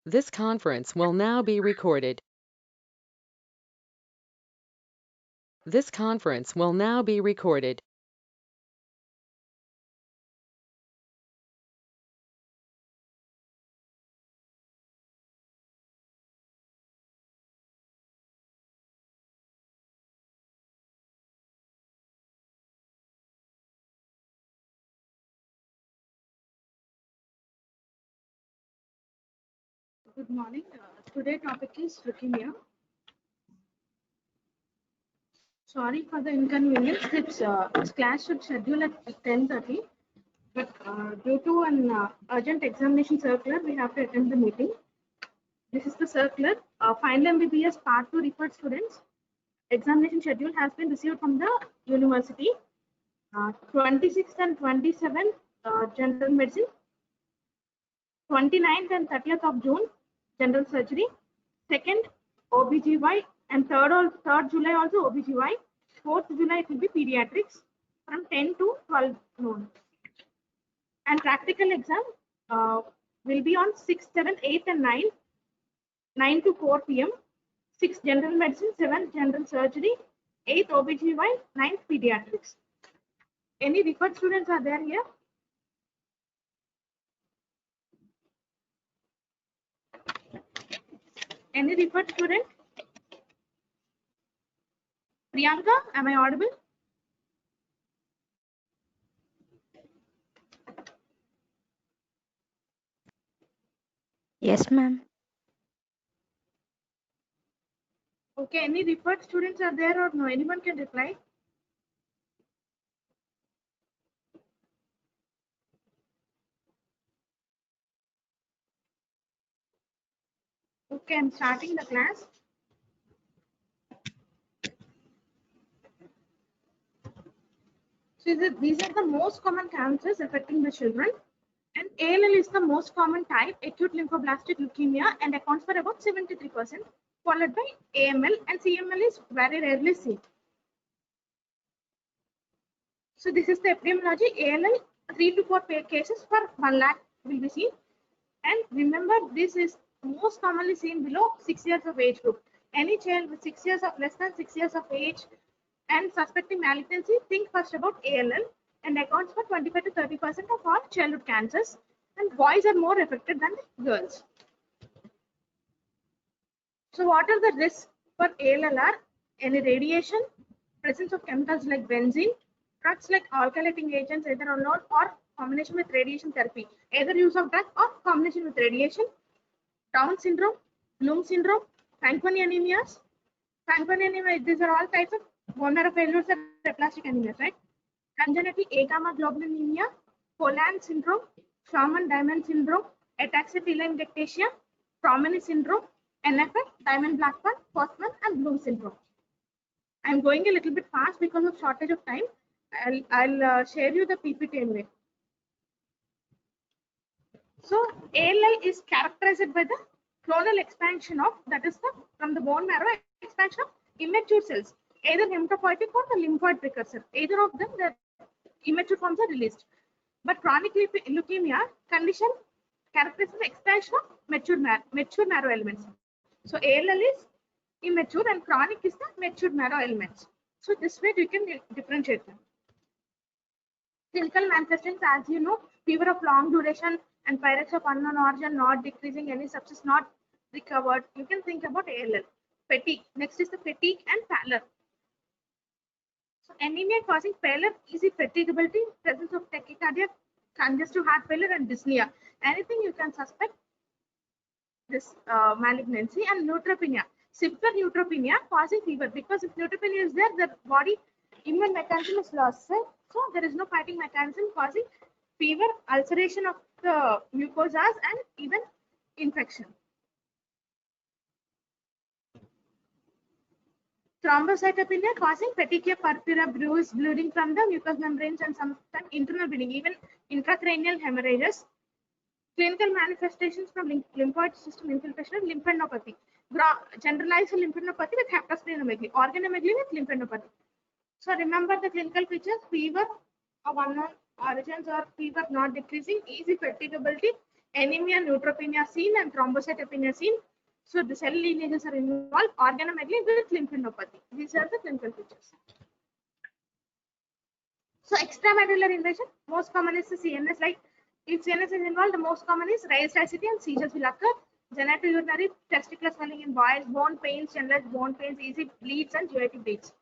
This conference will now be recorded. This conference will now be recorded. Good morning. Today topic is leukemia. Sorry for the inconvenience. Its class should schedule at 10:30, but due to an urgent examination circular, we have to attend the meeting. This is the circular. Final MBBS Part 2 referred students. Examination schedule has been received from the university. 26th and 27th, general medicine. 29th and 30th of June, general surgery. 2nd, OBGY, and 3rd July also OBGY. 4th July it will be pediatrics from 10 to 12 noon. And practical exam will be on 6th, 7th, 8th, and 9th, 9 to 4 p.m. 6th general medicine, 7th general surgery, 8th OBGY, 9th pediatrics. Any referred students are there here? Any referred student? Priyanka, am I audible? Yes, ma'am. Okay, any referred students are there or no? Anyone can reply? Okay, I'm starting the class. So these are the most common cancers affecting the children. And ALL is the most common type, acute lymphoblastic leukemia, and accounts for about 73%, followed by AML, and CML is very rarely seen. So this is the epidemiology. ALL, 3 to 4 cases per 1 lakh will be seen. And remember, this is most commonly seen below 6 years of age group. Any child with 6 years of less than 6 years of age and suspecting malignancy, think first about ALL, and accounts for 25 to 30% of all childhood cancers. And boys are more affected than girls. So what are the risks for ALL? Any radiation, presence of chemicals like benzene, drugs like alkylating agents either alone or combination with radiation therapy, either use of drug or combination with radiation, Down syndrome, Bloom syndrome, Fanconi anemias. Fanconi anemia, these are all types of bone marrow failures and aplastic anemias, right? Congenital agammaglobulinemia, Poland syndrome, Sherman-Diamond syndrome, ataxia-telangiectasia, Promeny syndrome, NFF, Diamond-Blackfan, Postman, and Bloom syndrome. I'm going a little bit fast because of shortage of time. I'll share you the PPT anyway. So ALL is characterized by the clonal expansion of, that is from the bone marrow, expansion of immature cells, either hematopoietic or the lymphoid precursor. Either of them, the immature forms are released. But chronic leukemia condition characterized by expansion of mature marrow elements. So ALL is immature and chronic is the mature marrow elements. So this way we can differentiate them. Clinical manifestations, as you know, fever of long duration and pyrexia of unknown origin, not decreasing, any sepsis not recovered. You can think about ALL. Fatigue. Next is the fatigue and pallor. So anemia causing pallor, easy fatigability, presence of tachycardia, congestive heart failure, and dyspnea. Anything you can suspect this malignancy. And neutropenia. Simple neutropenia causing fever, because if neutropenia is there, the body immune mechanism is lost. So there is no fighting mechanism, causing fever, ulceration of the mucosas, and even infection. Thrombocytopenia causing petechiae purpura, bruise, bleeding from the mucous membranes, and sometimes internal bleeding, even intracranial hemorrhages. Clinical manifestations from lymphoid system infiltration and lymphadenopathy. Generalized lymphadenopathy with hepatosplenomegaly, organomegaly with lymphadenopathy. So remember the clinical features: fever of unknown origins or fever not decreasing, easy fatigability, anemia, neutropenia seen, and thrombocytopenia seen. So the cell lineages are involved, organomegaly with lymphadenopathy. These are the clinical features. So extramedullary invasion, most common is the CNS. Like if CNS is involved, the most common is raised acidity and seizures will occur. Genitourinary, testicular swelling in boys, bone pains, general bone pains, easy bleeds, and GIT bleeds.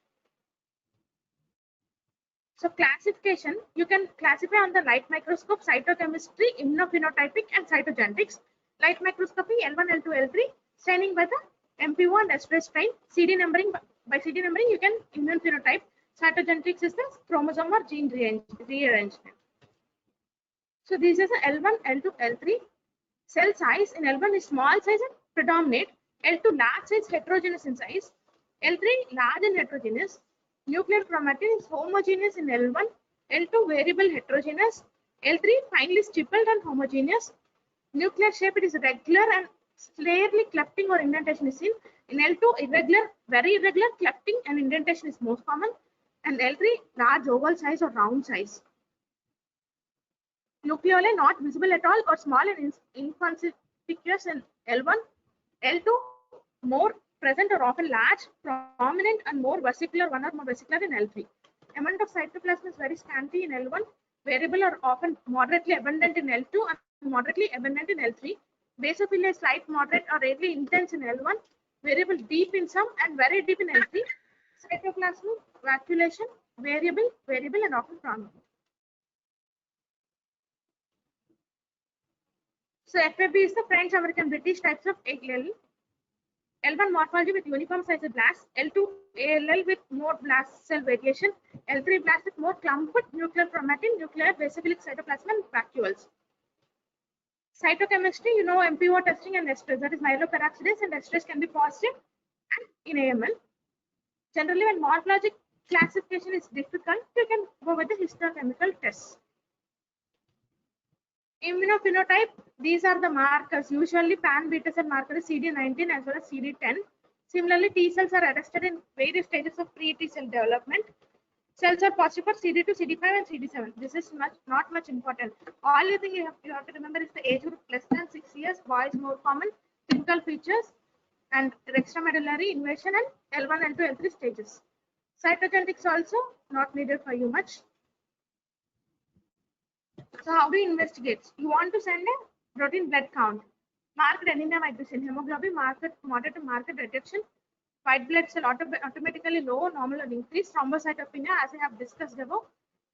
So classification, you can classify on the light microscope, cytochemistry, immunophenotypic, and cytogenetics. Light microscopy, L1, L2, L3, staining by the MPO and estrus strain. CD numbering, by CD numbering, you can immune phenotype. Cytogenetics is the chromosome or gene rearrangement. So this is a L1, L2, L3. Cell size in L1 is small size and predominate. L2 large size, heterogeneous in size. L3 large and heterogeneous. Nuclear chromatin is homogeneous in L1. L2 variable heterogeneous. L3 finely stippled and homogeneous. Nuclear shape, it is regular and slightly clefting or indentation is seen. In L2 irregular, very irregular clefting and indentation is most common. And L3 large oval size or round size. Nucleoli not visible at all or small and inconspicuous in L1. L2 more present or often large, prominent and more vesicular, one or more vesicular in L3. Amount of cytoplasm is very scanty in L1, variable or often moderately abundant in L2 and moderately abundant in L3. Basophilia is slight, moderate or rarely intense in L1, variable deep in some and very deep in L3. Cytoplasmic vacuolation, variable and often prominent. So FAB is the French American British types of ALL. L1 morphology with uniform size of blast, L2 ALL with more blast cell variation, L3 blast with more clumped nuclear chromatin, nuclear basophilic cytoplasm and vacuoles. Cytochemistry, you know MPO testing and estrus, that is myeloperoxidase and estrus can be positive and in AML. Generally, when morphologic classification is difficult, you can go with the histochemical tests. Immunophenotype, these are the markers. Usually pan beta cell marker is CD19 as well as CD10. Similarly, T cells are arrested in various stages of pre-T cell development. Cells are positive for CD2, CD5 and CD7. This is not much important. All you think you have to remember is the age group less than 6 years, boys more common, clinical features and extramedullary invasion and L1, L2, L3 stages. Cytogenetics also not needed for you much. So how do you investigate? You want to send a protein blood count. Marked anemia might be seen. Hemoglobin, moderate to marked reduction. White blood cell automatically low, normal or increased. Thrombocytopenia, as I have discussed above,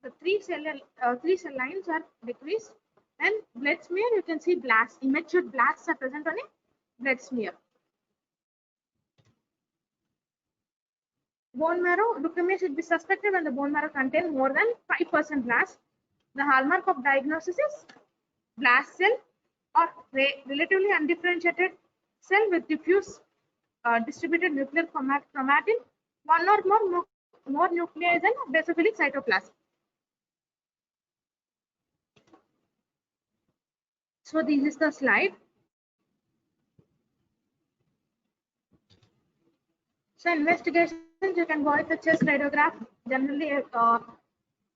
the three cell lines are decreased. And blood smear, you can see blasts. Immature blasts are present on a blood smear. Bone marrow, leukemia should be suspected when the bone marrow contains more than 5% blast. The hallmark of diagnosis is blast cell or relatively undifferentiated cell with diffuse distributed nuclear chromatin, one or more nuclei than basophilic cytoplasm. So this is the slide. So investigations, you can go with the chest radiograph. Generally,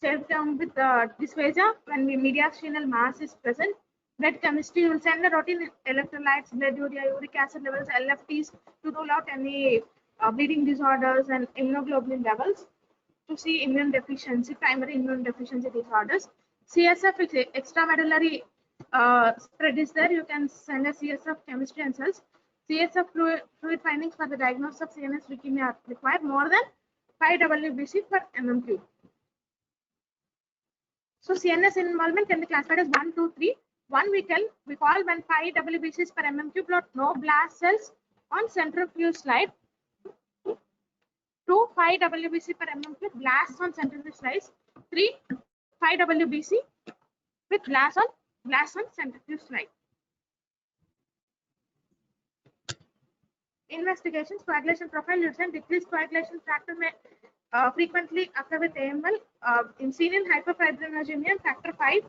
chest with dysphagia when mediastinal mass is present. Blood chemistry, you will send the routine electrolytes, blood urea, uric acid levels, LFTs to rule out any bleeding disorders and immunoglobulin levels to see immune deficiency, primary immune deficiency disorders. CSF is extramedullary spread is there. You can send a CSF chemistry and cells. CSF fluid findings for the diagnosis of CNS leukemia are required more than 5 WBC per mm3. So CNS involvement can be classified as 1, 2, 3. 1 we call when 5 WBCs per mm3 plot, no blast cells on centrifuge slide. 2, 5 WBC per mm3 blasts on centrifuge slides. 3, 5 WBC with blasts on centrifuge slide. Investigations, coagulation profile, you send decreased coagulation factor may frequently occur with AML in seen in hyperfibrinogenemia, factor 5,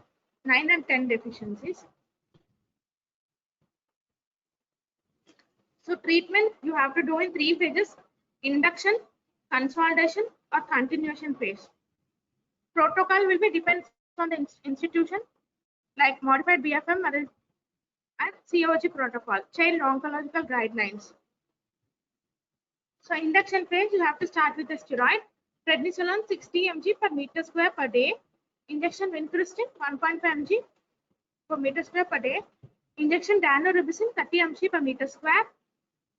9 and 10 deficiencies. So treatment you have to do in 3 phases: induction, consolidation or continuation phase. Protocol will be depends on the institution, like modified BFM and COG protocol, Child Oncological Guidelines. So induction phase, you have to start with the steroid, prednisolone 60 mg per meter square per day, injection vincristine 1.5 mg per meter square per day, injection daunorubicin 30 mg per meter square,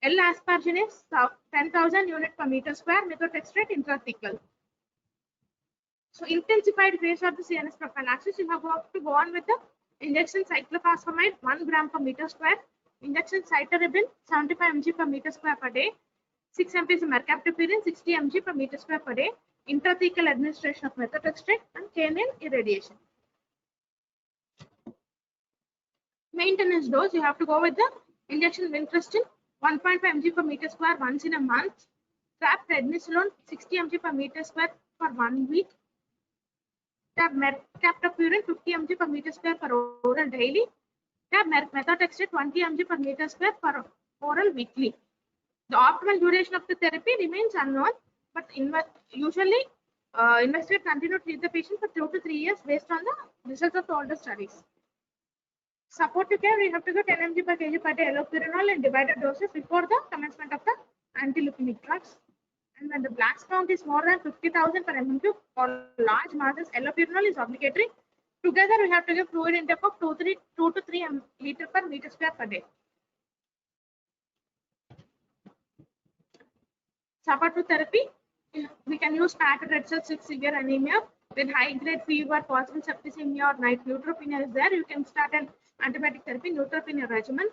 L-asparagine 10,000 unit per meter square, methotrexate intrathecal. So intensified phase of the CNS prophylaxis, you have to go on with the injection cyclophosphamide 1 gram per meter square, injection cytarabine 75 mg per meter square per day, 6 mg mercaptopurine 60 mg per meter square per day, intrathecal administration of methotrexate and canine irradiation. Maintenance dose, you have to go with the injection vincristine 1.5 mg per meter square once in a month, trap prednisolone 60 mg per meter square for 1 week, tab mercaptopurine 50 mg per meter square per oral daily, tab methotrexate 20 mg per meter square per oral weekly. The optimal duration of the therapy remains unknown, but usually investigators continue to treat the patient for 2 to 3 years based on the results of the older studies. Supportive care, we have to go 10 mg per kg per day allopurinol in divided doses before the commencement of the anti-leukemic drugs. And when the blast count is more than 50,000 per mm cube or large masses, allopurinol is obligatory. Together, we have to give fluid intake of 2 to 3 liter per meter square per day. Supportive therapy, we can use packed red cells with severe anemia. With high-grade fever, possible septicemia or night neutropenia is there, you can start an antibiotic therapy neutropenia regimen,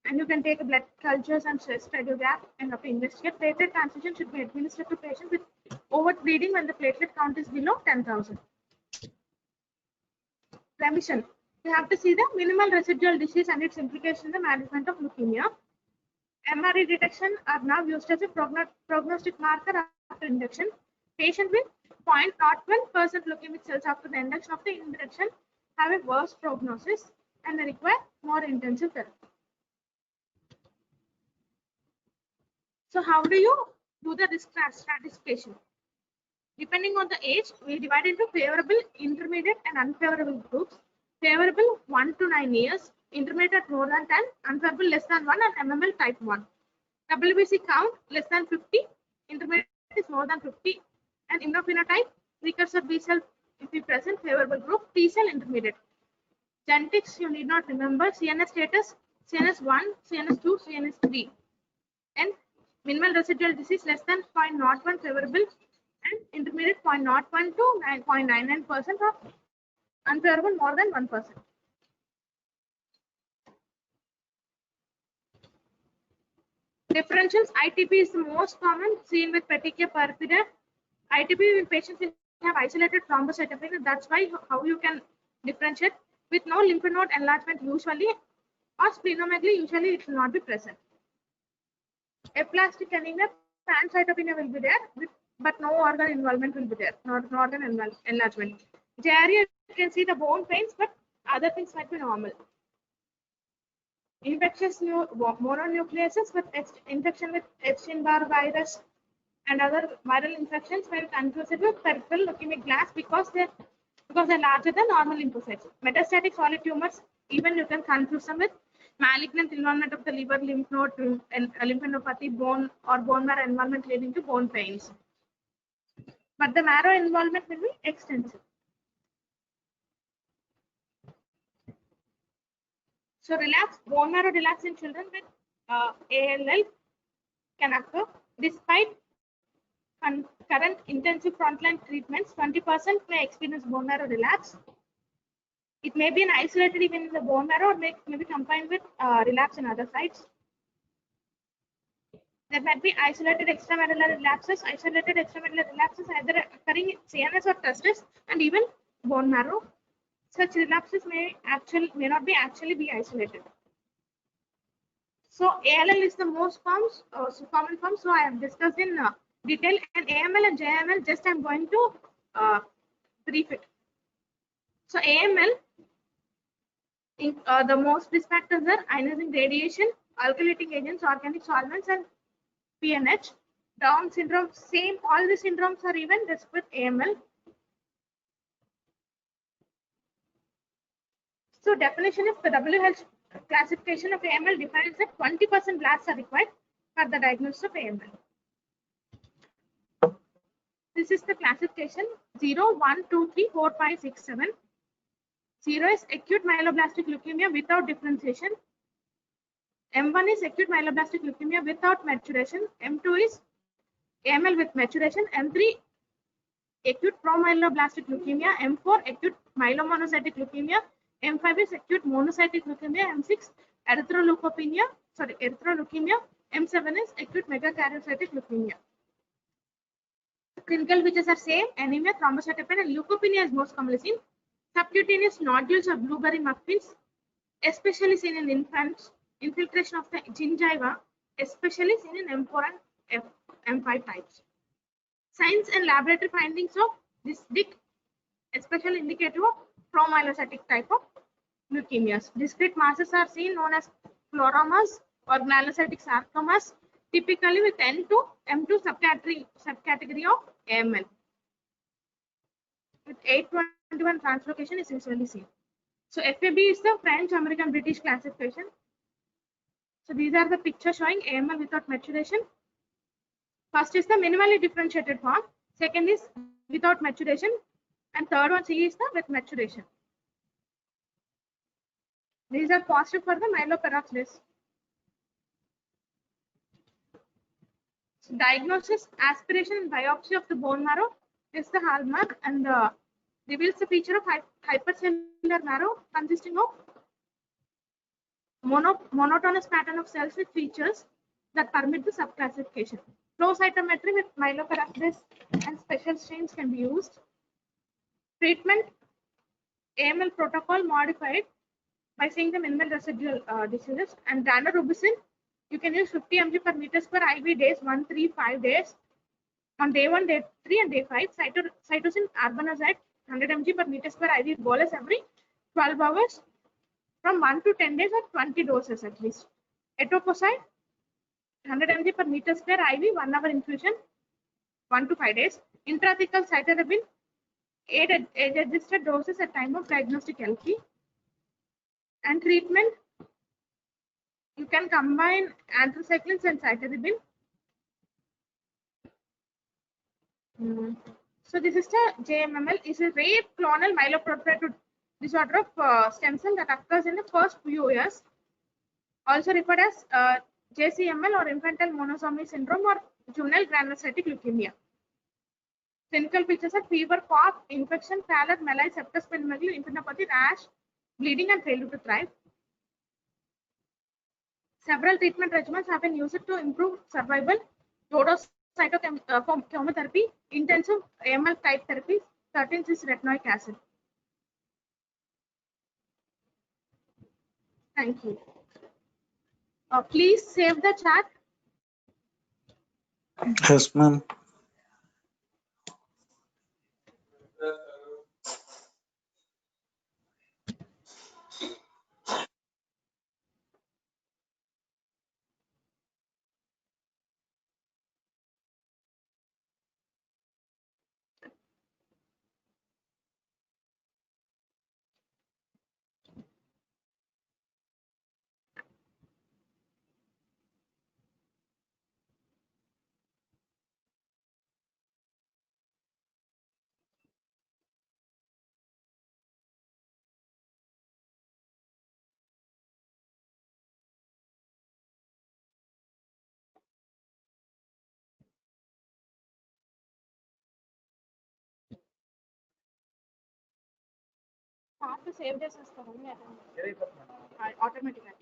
and you can take blood cultures and stress radiograph and have to investigate. Platelet transfusion should be administered to patients with overbleeding when the platelet count is below 10,000. Remission, you have to see the minimal residual disease and its implication in the management of leukemia. MRE detection are now used as a prognostic marker after induction. Patient with 0.01% leukemic cells after the induction of the induction have a worse prognosis and they require more intensive therapy. So how do you do the risk stratification? Depending on the age, we divide into favorable, intermediate, and unfavorable groups. Favorable 1 to 9 years, intermediate more than 10, unfavorable less than 1, and MML type 1. WBC count less than 50, intermediate is more than 50, and immunophenotype, precursor B cell if we present, favorable group, T cell intermediate. Genetics you need not remember, CNS status, CNS1, CNS2, CNS3. And minimal residual disease less than 0.01 favorable and intermediate 0.01 to 9.99% or unfavorable more than 1%. Differentials, ITP is the most common seen with petechiae perfida. ITP in patients have isolated thrombocytopenia. That's why how you can differentiate with no lymph node enlargement usually or splenomegaly usually it will not be present. Aplastic anemia, pancytopenia will be there, but no organ involvement will be there, not organ enlargement. Diarrhea, you can see the bone pains, but other things might be normal. Infectious mononucleases with infection with Epstein-Barr virus and other viral infections were confused with peripheral leukemic blast because they're larger than normal lymphocytes. Metastatic solid tumors, even you can confuse them with malignant involvement of the liver, lymph node, and lymphadenopathy, bone or bone marrow involvement leading to bone pains. But the marrow involvement will be extensive. So bone marrow relapse in children with ALL can occur despite current intensive frontline treatments. 20% may experience bone marrow relapse. It may be an isolated even in the bone marrow or may be combined with relapse in other sites. There might be isolated extramedullary relapses. Isolated extramedullary relapses either occurring in CNS or testis and even bone marrow. Such relapses may not be actually be isolated. So ALL is the most common form. So I have discussed in detail, and AML and JML. Just I'm going to brief it. So AML, the most risk factors are ionizing radiation, alkylating agents, organic solvents, and PNH. Down syndrome, same. All the syndromes are even risk with AML. So definition is the classification of AML defines that 20% blasts are required for the diagnosis of AML. This is the classification 0, 1, 2, 3, 4, 5, 6, 7. 0 is acute myeloblastic leukemia without differentiation. M1 is acute myeloblastic leukemia without maturation. M2 is AML with maturation. M3 acute promyeloblastic leukemia. M4 acute myelomonocytic leukemia. M5 is acute monocytic leukemia. M6 erythroleukemia. M7 is acute megakaryocytic leukemia. Clinical features are same: anemia, thrombocytopenia, and leukopenia is most commonly seen. Subcutaneous nodules or blueberry muffins, especially seen in infants. Infiltration of the gingiva, especially seen in M4 and M5 types. Signs and laboratory findings of this DIC, especially indicative of promyelocytic type of leukemias. Discrete masses are seen known as chloromas or granulocytic sarcomas, typically with N to M2 subcategory of AML. With 821 translocation is usually seen. So FAB is the French American British classification. So these are the pictures showing AML without maturation. First is the minimally differentiated form. Second is without maturation. And third one, C, is the with maturation. These are positive for the myeloperoxidase. So diagnosis, aspiration, and biopsy of the bone marrow is the hallmark and reveals the feature of hypercellular marrow consisting of monotonous pattern of cells with features that permit the subclassification. Flow cytometry with myeloperoxidase and special strains can be used. Treatment, AML protocol modified by seeing the minimal residual diseases, and daunorubicin, you can use 50 mg per meter square IV days 1, 3, 5 days. On day 1, day 3, and day 5, cytosine arbanazide 100 mg per meter square IV bolus every 12 hours from 1 to 10 days or 20 doses at least. Etoposide 100 mg per meter square IV 1 hour infusion 1 to 5 days. Intrathecal cytarabine age-adjusted doses at time of diagnostic LP. And treatment, you can combine anthracyclines and cytarabine. So this is the JMML. Is a rare clonal myeloproliferative disorder of stem cell that occurs in the first few years, also referred as JCML or infantile monosomy syndrome or juvenile granulocytic leukemia. Clinical features are fever, cough, infection, pallor, malaise, septicemia, lymphadenopathy, rash, bleeding, and failure to thrive. Several treatment regimens have been used to improve survival: low-dose chemotherapy, intensive AML type therapy, 13-cis-retinoic acid. Thank you. Please save the chat. Yes, ma'am. Start to save this as automatically.